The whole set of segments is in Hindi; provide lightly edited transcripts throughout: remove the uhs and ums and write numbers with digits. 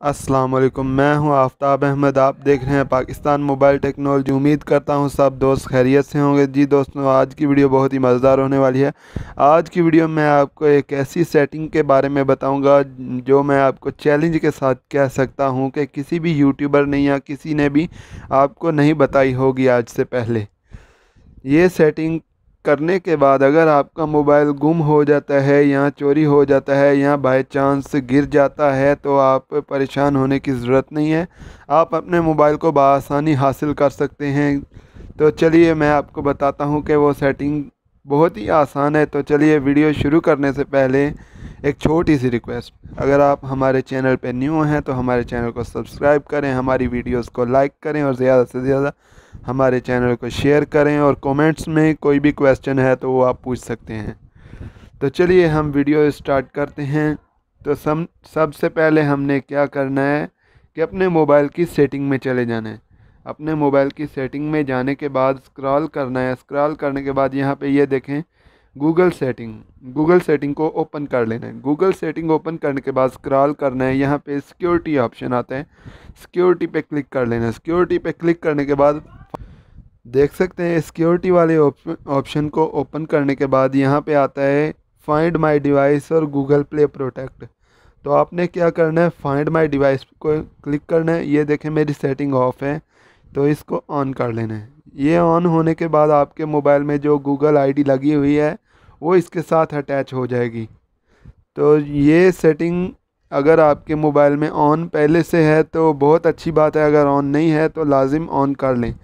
अस्सलाम वालेकुम। मैं हूं आफ्ताब अहमद। आप देख रहे हैं पाकिस्तान मोबाइल टेक्नोलॉजी। उम्मीद करता हूं सब दोस्त खैरियत से होंगे। जी दोस्तों, आज की वीडियो बहुत ही मज़ेदार होने वाली है। आज की वीडियो में आपको एक ऐसी सेटिंग के बारे में बताऊंगा जो मैं आपको चैलेंज के साथ कह सकता हूं कि किसी भी यूट्यूबर ने या किसी ने भी आपको नहीं बताई होगी आज से पहले। ये सेटिंग करने के बाद अगर आपका मोबाइल गुम हो जाता है या चोरी हो जाता है या बाय चांस गिर जाता है तो आप परेशान होने की ज़रूरत नहीं है। आप अपने मोबाइल को बआसानी हासिल कर सकते हैं। तो चलिए मैं आपको बताता हूँ कि वो सेटिंग बहुत ही आसान है। तो चलिए वीडियो शुरू करने से पहले एक छोटी सी रिक्वेस्ट, अगर आप हमारे चैनल पर न्यू हैं तो हमारे चैनल को सब्सक्राइब करें, हमारी वीडियोस को लाइक करें और ज़्यादा से ज़्यादा हमारे चैनल को शेयर करें। और कमेंट्स में कोई भी क्वेश्चन है तो वो आप पूछ सकते हैं। तो चलिए हम वीडियो स्टार्ट करते हैं। तो सबसे पहले हमने क्या करना है कि अपने मोबाइल की सेटिंग में चले जाना है। अपने मोबाइल की सेटिंग में जाने के बाद स्क्रॉल करना है। स्क्रॉल करने के बाद यहाँ पे ये देखें गूगल सेटिंग को ओपन कर लेना है। गूगल सेटिंग ओपन करने के बाद स्क्रॉल करना है। यहाँ पे सिक्योरिटी ऑप्शन आता है, सिक्योरिटी पे क्लिक कर लेना है। सिक्योरिटी पे क्लिक करने के बाद देख सकते हैं सिक्योरिटी वाले ऑप्शन को ओपन करने के बाद यहाँ पे आता है फाइंड माय डिवाइस और गूगल प्ले प्रोटेक्ट। तो आपने क्या करना है, फाइंड माय डिवाइस को क्लिक करना है। ये देखें मेरी सेटिंग ऑफ है तो इसको ऑन कर लेना है। ये ऑन होने के बाद आपके मोबाइल में जो गूगल आईडी लगी हुई है वो इसके साथ अटैच हो जाएगी। तो ये सेटिंग अगर आपके मोबाइल में ऑन पहले से है तो बहुत अच्छी बात है, अगर ऑन नहीं है तो लाजिम ऑन कर लें।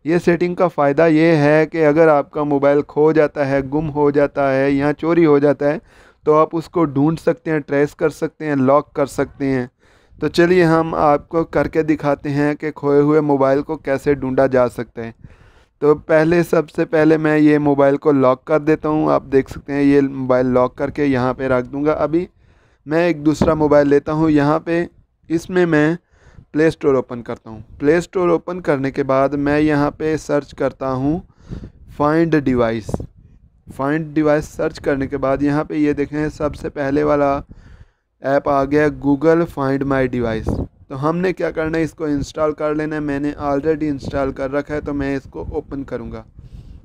ये सेटिंग का फ़ायदा ये है कि अगर आपका मोबाइल खो जाता है, गुम हो जाता है या चोरी हो जाता है तो आप उसको ढूंढ सकते हैं, ट्रेस कर सकते हैं, लॉक कर सकते हैं। तो चलिए हम आपको करके दिखाते हैं कि खोए हुए मोबाइल को कैसे ढूंढा जा सकता है। तो सबसे पहले मैं ये मोबाइल को लॉक कर देता हूँ। आप देख सकते हैं ये मोबाइल लॉक करके यहाँ पे रख दूँगा। अभी मैं एक दूसरा मोबाइल लेता हूँ। यहाँ पे इसमें मैं प्ले स्टोर ओपन करता हूँ। प्ले स्टोर ओपन करने के बाद मैं यहाँ पे सर्च करता हूँ फाइंड डिवाइस सर्च करने के बाद यहाँ पे ये देखें सबसे पहले वाला ऐप आ गया गूगल फाइंड माय डिवाइस। तो हमने क्या करना है, इसको इंस्टॉल कर लेना है। मैंने ऑलरेडी इंस्टॉल कर रखा है तो मैं इसको ओपन करूँगा।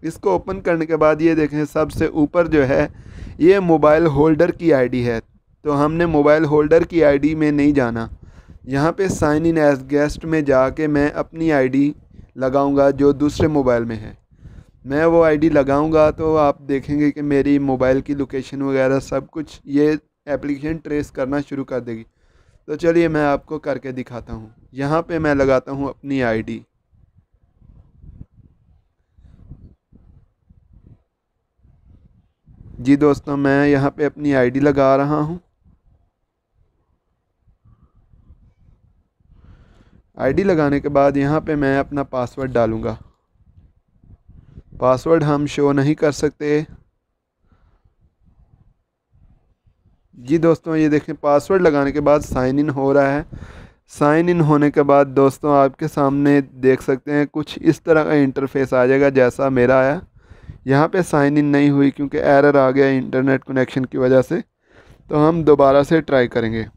इसको ओपन करने के बाद ये देखें सबसे ऊपर जो है ये मोबाइल होल्डर की आईडी है। तो हमने मोबाइल होल्डर की आईडी में नहीं जाना। यहाँ पे साइन इन एज गेस्ट में जाके मैं अपनी आईडी लगाऊंगा जो दूसरे मोबाइल में है। मैं वो आईडी लगाऊंगा तो आप देखेंगे कि मेरी मोबाइल की लोकेशन वगैरह सब कुछ ये एप्लीकेशन ट्रेस करना शुरू कर देगी। तो चलिए मैं आपको करके दिखाता हूँ। यहाँ पे मैं लगाता हूँ अपनी आईडी। जी दोस्तों, मैं यहाँ पे अपनी आईडी लगा रहा हूँ। आईडी लगाने के बाद यहाँ पे मैं अपना पासवर्ड डालूँगा। पासवर्ड हम शो नहीं कर सकते। जी दोस्तों, ये देखें पासवर्ड लगाने के बाद साइन इन हो रहा है। साइन इन होने के बाद दोस्तों आपके सामने देख सकते हैं कुछ इस तरह का इंटरफेस आ जाएगा जैसा मेरा आया। यहाँ पे साइन इन नहीं हुई क्योंकि एरर आ गया इंटरनेट कनेक्शन की वजह से। तो हम दोबारा से ट्राई करेंगे।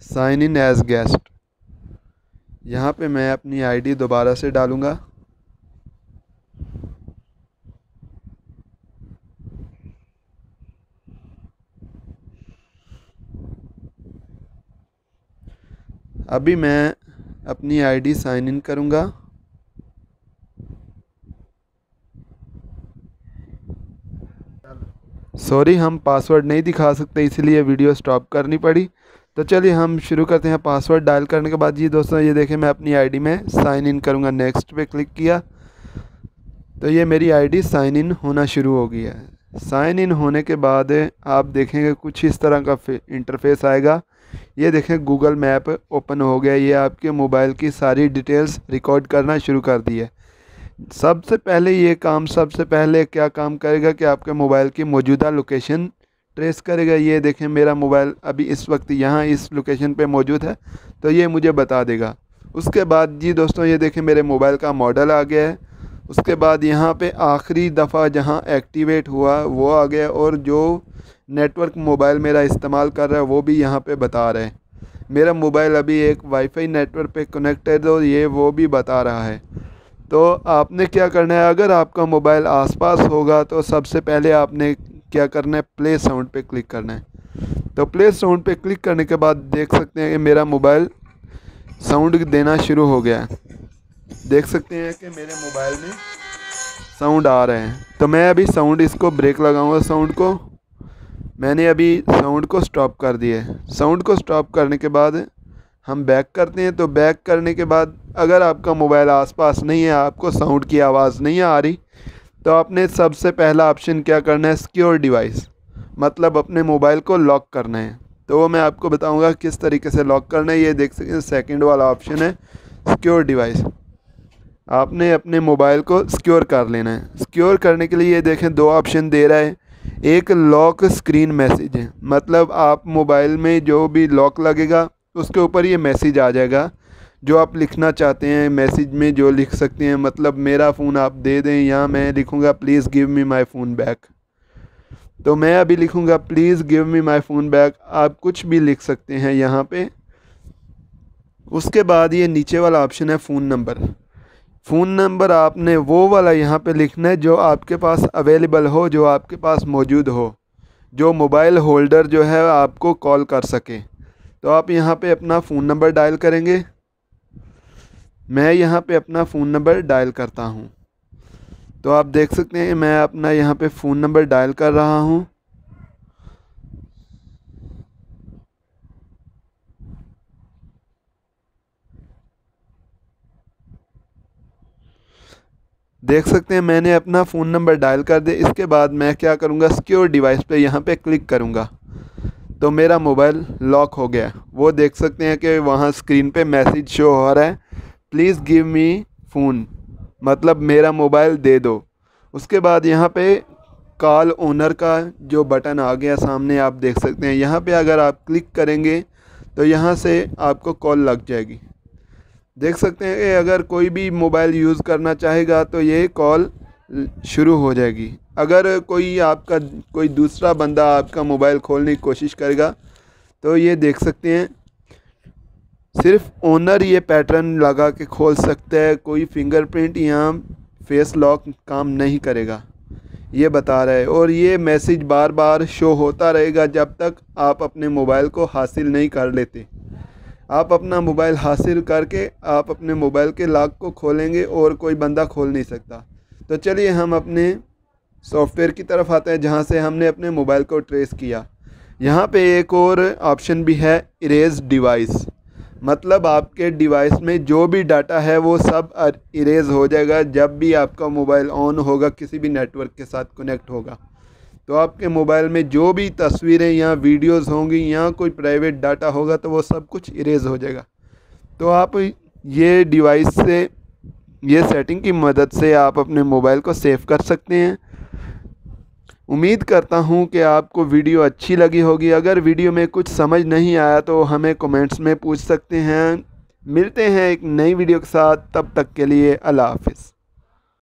साइन इन एज गेस्ट, यहाँ पे मैं अपनी आईडी दोबारा से डालूँगा। अभी मैं अपनी आईडी साइन इन करूँगा। सॉरी, हम पासवर्ड नहीं दिखा सकते इसलिए वीडियो स्टॉप करनी पड़ी। तो चलिए हम शुरू करते हैं। पासवर्ड डायल करने के बाद जी दोस्तों ये देखें मैं अपनी आईडी में साइन इन करूँगा। नेक्स्ट पे क्लिक किया तो ये मेरी आईडी साइन इन होना शुरू हो गई है। साइन इन होने के बाद आप देखेंगे कुछ इस तरह का इंटरफेस आएगा। ये देखें गूगल मैप ओपन हो गया। ये आपके मोबाइल की सारी डिटेल्स रिकॉर्ड करना शुरू कर दी है। सबसे पहले क्या काम करेगा कि आपके मोबाइल की मौजूदा लोकेशन ट्रेस करेगा। ये देखें मेरा मोबाइल अभी इस वक्त यहाँ इस लोकेशन पे मौजूद है तो ये मुझे बता देगा। उसके बाद जी दोस्तों ये देखें मेरे मोबाइल का मॉडल आ गया है। उसके बाद यहाँ पे आखिरी दफ़ा जहाँ एक्टिवेट हुआ वो आ गया और जो नेटवर्क मोबाइल मेरा इस्तेमाल कर रहा है वो भी यहाँ पे बता रहे हैं। मेरा मोबाइल अभी एक वाईफाई नेटवर्क पे कनेक्ट है तो ये वो भी बता रहा है। तो आपने क्या करना है, अगर आपका मोबाइल आसपास होगा तो सबसे पहले आपने क्या करना है, प्ले साउंड पे क्लिक करना है। तो प्ले साउंड पे क्लिक करने के बाद देख सकते हैं कि मेरा मोबाइल साउंड देना शुरू हो गया है। देख सकते हैं कि मेरे मोबाइल में साउंड आ रहे हैं। तो मैं अभी साउंड इसको ब्रेक लगाऊंगा। साउंड को मैंने अभी साउंड को स्टॉप कर दिया है। साउंड को स्टॉप करने के बाद हम बैक करते हैं। तो बैक करने के बाद अगर आपका मोबाइल आसपास नहीं है, आपको साउंड की आवाज़ नहीं आ रही, तो आपने सबसे पहला ऑप्शन क्या करना है, सिक्योर डिवाइस, मतलब अपने मोबाइल को लॉक करना है। तो वो मैं आपको बताऊंगा किस तरीके से लॉक करना है। ये देख सकते हैं सेकंड वाला ऑप्शन है सिक्योर डिवाइस। आपने अपने मोबाइल को सिक्योर कर लेना है। सिक्योर करने के लिए ये देखें दो ऑप्शन दे रहा है। एक लॉक स्क्रीन मैसेज है, मतलब आप मोबाइल में जो भी लॉक लगेगा उसके ऊपर ये मैसेज आ जाएगा जो आप लिखना चाहते हैं। मैसेज में जो लिख सकते हैं, मतलब मेरा फ़ोन आप दे दें, या मैं लिखूँगा please give me my phone back. तो मैं अभी लिखूँगा please give me my phone back. आप कुछ भी लिख सकते हैं यहाँ पे। उसके बाद ये नीचे वाला ऑप्शन है फ़ोन नंबर। फ़ोन नंबर आपने वो वाला यहाँ पे लिखना है जो आपके पास अवेलेबल हो, जो आपके पास मौजूद हो, जो मोबाइल होल्डर जो है आपको कॉल कर सके। तो आप यहाँ पे अपना फ़ोन नंबर डायल करेंगे। मैं यहाँ पे अपना फ़ोन नंबर डायल करता हूँ। तो आप देख सकते हैं मैं अपना यहाँ पे फ़ोन नंबर डायल कर रहा हूँ। देख सकते हैं मैंने अपना फ़ोन नंबर डायल कर दिया। इसके बाद मैं क्या करूँगा, सिक्योर डिवाइस पे यहाँ पे क्लिक करूँगा। तो मेरा मोबाइल लॉक हो गया। वो देख सकते हैं कि वहाँ स्क्रीन पे मैसेज शो हो रहा है प्लीज़ गिव मी फ़ोन, मतलब मेरा मोबाइल दे दो। उसके बाद यहाँ पे कॉल ओनर का जो बटन आ गया सामने, आप देख सकते हैं। यहाँ पे अगर आप क्लिक करेंगे तो यहाँ से आपको कॉल लग जाएगी। देख सकते हैं कि अगर कोई भी मोबाइल यूज़ करना चाहेगा तो ये कॉल शुरू हो जाएगी। अगर कोई दूसरा बंदा आपका मोबाइल खोलने की कोशिश करेगा तो ये देख सकते हैं सिर्फ ओनर ये पैटर्न लगा के खोल सकता है। कोई फिंगरप्रिंट या फेस लॉक काम नहीं करेगा, ये बता रहा है। और ये मैसेज बार बार शो होता रहेगा जब तक आप अपने मोबाइल को हासिल नहीं कर लेते। आप अपना मोबाइल हासिल करके आप अपने मोबाइल के लॉक को खोलेंगे और कोई बंदा खोल नहीं सकता। तो चलिए हम अपने सॉफ्टवेयर की तरफ आते हैं जहां से हमने अपने मोबाइल को ट्रेस किया। यहां पे एक और ऑप्शन भी है इरेज डिवाइस, मतलब आपके डिवाइस में जो भी डाटा है वो सब इरेज हो जाएगा जब भी आपका मोबाइल ऑन होगा, किसी भी नेटवर्क के साथ कनेक्ट होगा। तो आपके मोबाइल में जो भी तस्वीरें या वीडियोस होंगी या कोई प्राइवेट डाटा होगा तो वो सब कुछ इरेज हो जाएगा। तो आप ये डिवाइस से, ये सेटिंग की मदद से आप अपने मोबाइल को सेव कर सकते हैं। उम्मीद करता हूँ कि आपको वीडियो अच्छी लगी होगी। अगर वीडियो में कुछ समझ नहीं आया तो हमें कमेंट्स में पूछ सकते हैं। मिलते हैं एक नई वीडियो के साथ, तब तक के लिए अल्लाह हाफ़िज़।